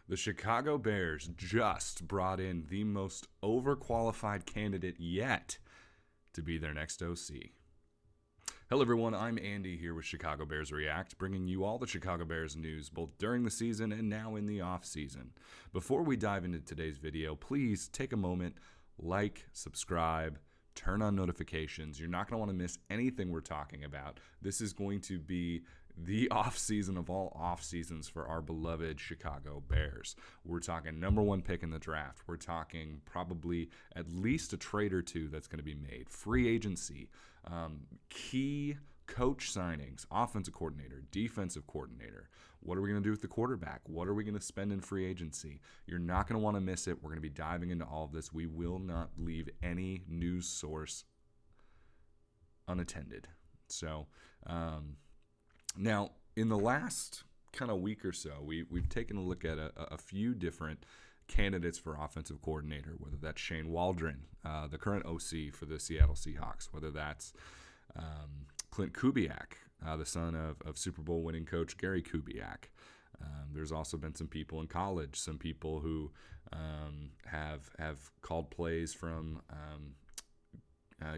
The Chicago Bears just brought in the most overqualified candidate yet to be their next OC. Hello, everyone. I'm Andy here with Chicago Bears React, bringing you all the Chicago Bears news both during the season and now in the off season. Before we dive into today's video, please take a moment, like, subscribe, turn on notifications. You're not going to want to miss anything we're talking about. This is going to be the off season of all off seasons for our beloved Chicago Bears. We're talking number one pick in the draft. We're talking probably at least a trade or two that's going to be made. Free agency, key coach signings, offensive coordinator, defensive coordinator. What are we going to do with the quarterback? What are we going to spend in free agency? You're not going to want to miss it. We're going to be diving into all of this. We will not leave any news source unattended. So, now, in the last kind of week or so, we've taken a look at a few different candidates for offensive coordinator, whether that's Shane Waldron, the current OC for the Seattle Seahawks, whether that's Clint Kubiak, the son of Super Bowl winning coach Gary Kubiak. There's also been some people in college, some people who have called plays from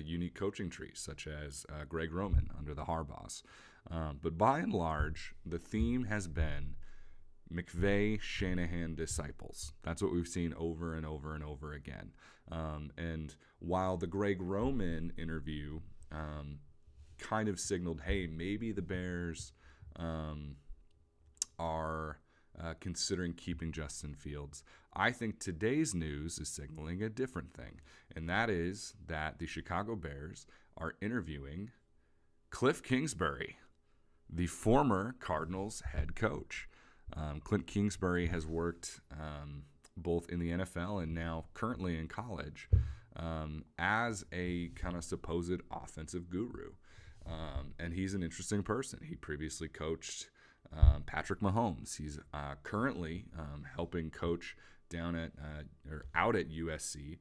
unique coaching trees, such as Greg Roman under the Harbaughs. But by and large, the theme has been McVay-Shanahan disciples. That's what we've seen over and over and over again. And while the Greg Roman interview kind of signaled, hey, maybe the Bears are considering keeping Justin Fields, I think today's news is signaling a different thing, and that is that the Chicago Bears are interviewing Cliff Kingsbury, the former Cardinals head coach. Clint Kingsbury has worked both in the NFL and now currently in college as a kind of supposed offensive guru. And he's an interesting person. He previously coached Patrick Mahomes. He's currently helping coach out at USC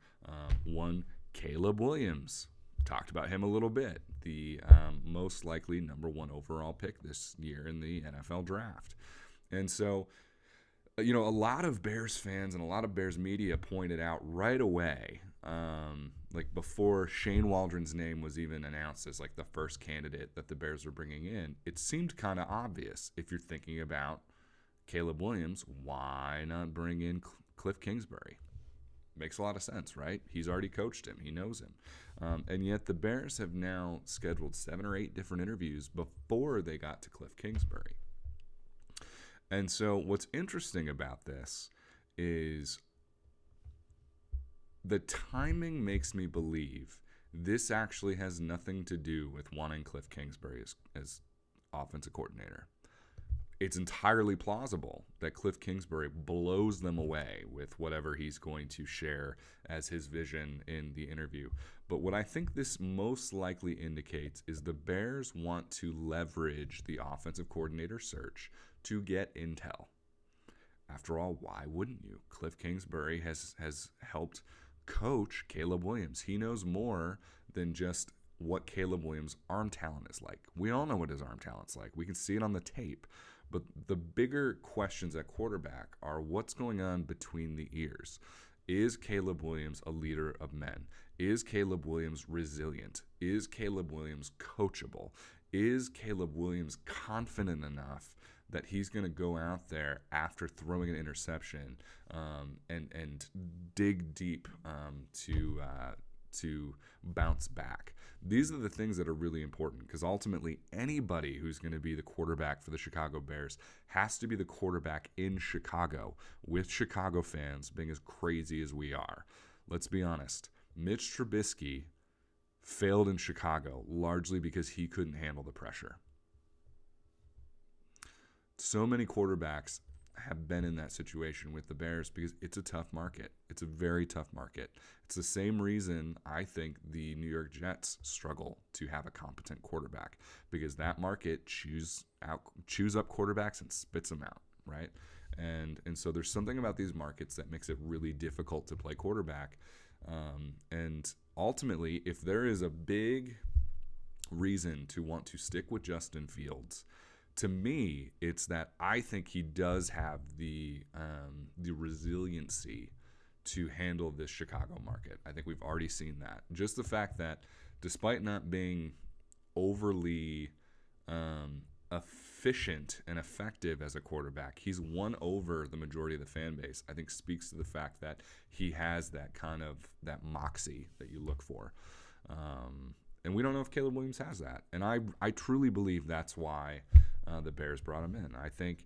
one Caleb Williams. Talked about him a little bit, the most likely number one overall pick this year in the NFL draft. And so, a lot of Bears fans and a lot of Bears media pointed out right away, like before Shane Waldron's name was even announced as like the first candidate that the Bears were bringing in, it seemed kind of obvious. If you're thinking about Caleb Williams, why not bring in Cliff Kingsbury? Makes a lot of sense, right? He's already coached him. He knows him. And yet the Bears have now scheduled 7 or 8 different interviews before they got to Cliff Kingsbury. And so what's interesting about this is the timing makes me believe this actually has nothing to do with wanting Cliff Kingsbury as offensive coordinator. It's entirely plausible that Cliff Kingsbury blows them away with whatever he's going to share as his vision in the interview. But what I think this most likely indicates is the Bears want to leverage the offensive coordinator search to get intel. After all, why wouldn't you? Cliff Kingsbury has helped coach Caleb Williams. He knows more than just what Caleb Williams' arm talent is like. We all know what his arm talent's like. We can see it on the tape. But the bigger questions at quarterback are what's going on between the ears. Is Caleb Williams a leader of men? Is Caleb Williams resilient? Is Caleb Williams coachable? Is Caleb Williams confident enough that he's going to go out there after throwing an interception and dig deep to bounce back? These are the things that are really important, because ultimately anybody who's going to be the quarterback for the Chicago Bears has to be the quarterback in Chicago, with Chicago fans being as crazy as we are. Let's be honest. Mitch Trubisky failed in Chicago largely because he couldn't handle the pressure. So many quarterbacks have been in that situation with the Bears because it's a tough market. It's a very tough market. It's the same reason I think the New York Jets struggle to have a competent quarterback, because that market chews up quarterbacks and spits them out, right? And so there's something about these markets that makes it really difficult to play quarterback. And ultimately, if there is a big reason to want to stick with Justin Fields, To me, it's that I think he does have the resiliency to handle this Chicago market. I think we've already seen that. Just the fact that despite not being overly efficient and effective as a quarterback, he's won over the majority of the fan base. I think speaks to the fact that he has that kind of that moxie that you look for. And we don't know if Caleb Williams has that. And I truly believe that's why the Bears brought him in. I think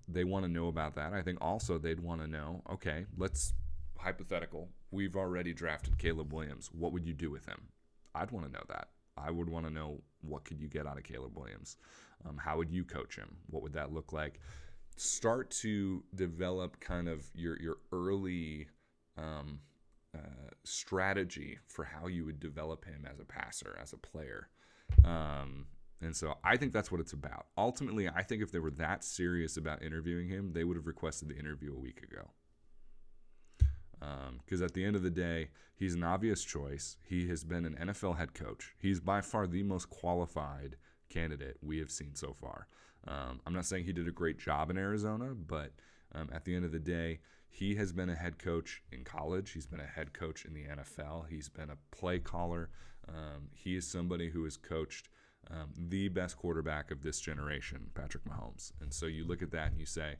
they want to know about that. I think also they'd want to know, okay, let's hypothetical. We've already drafted Caleb Williams. What would you do with him? I'd want to know that. I would want to know what could you get out of Caleb Williams. How would you coach him? What would that look like? Start to develop kind of your early strategy for how you would develop him as a passer, as a player. And so I think that's what it's about. Ultimately, I think if they were that serious about interviewing him, they would have requested the interview a week ago. Because at the end of the day, he's an obvious choice. He has been an NFL head coach. He's by far the most qualified candidate we have seen so far. I'm not saying he did a great job in Arizona, but at the end of the day, he has been a head coach in college. He's been a head coach in the NFL. He's been a play caller. He is somebody who has coached the best quarterback of this generation, Patrick Mahomes. And so you look at that and you say,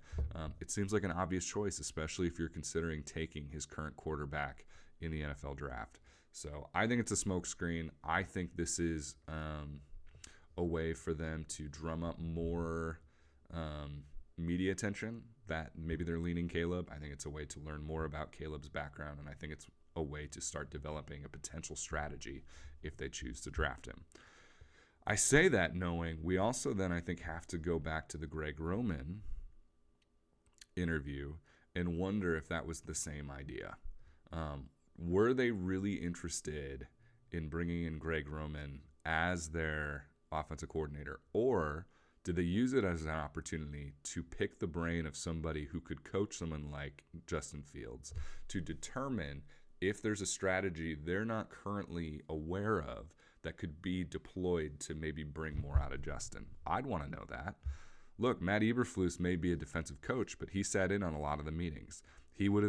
it seems like an obvious choice, especially if you're considering taking his current quarterback in the NFL draft. So I think it's a smokescreen. I think this is a way for them to drum up more media attention that maybe they're leaning Caleb. I think it's a way to learn more about Caleb's background, and I think it's a way to start developing a potential strategy if they choose to draft him. I say that knowing we also then, I think, have to go back to the Greg Roman interview and wonder if that was the same idea. Were they really interested in bringing in Greg Roman as their offensive coordinator, or did they use it as an opportunity to pick the brain of somebody who could coach someone like Justin Fields to determine if there's a strategy they're not currently aware of that could be deployed to maybe bring more out of Justin? I'd want to know that. Look, Matt Eberflus may be a defensive coach, but he sat in on a lot of the meetings. He would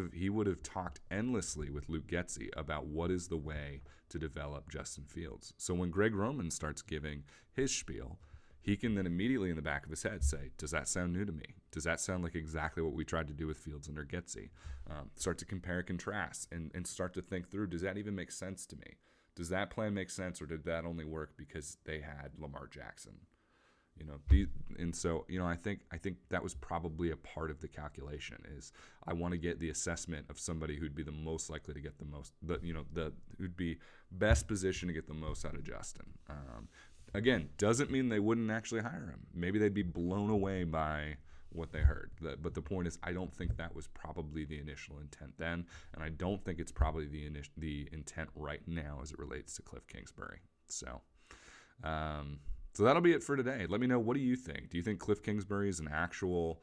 have talked endlessly with Luke Getsy about what is the way to develop Justin Fields. So when Greg Roman starts giving his spiel, he can then immediately in the back of his head say, does that sound new to me? Does that sound like exactly what we tried to do with Fields under Getsy? Start to compare and contrast and start to think through, does that even make sense to me? Does that plan make sense, or did that only work because they had Lamar Jackson? I think that was probably a part of the calculation. Is I want to get the assessment of somebody who'd be the most likely to get the most, who'd be best positioned to get the most out of Justin. Again, doesn't mean they wouldn't actually hire him. Maybe they'd be blown away by what they heard. But the point is, I don't think that was probably the initial intent then, and I don't think it's probably the intent right now as it relates to Cliff Kingsbury. So that'll be it for today. Let me know, what do you think? Do you think Cliff Kingsbury is an actual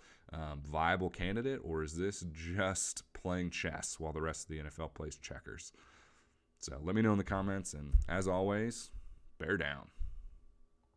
viable candidate, or is this just playing chess while the rest of the NFL plays checkers? So let me know in the comments, and as always, bear down.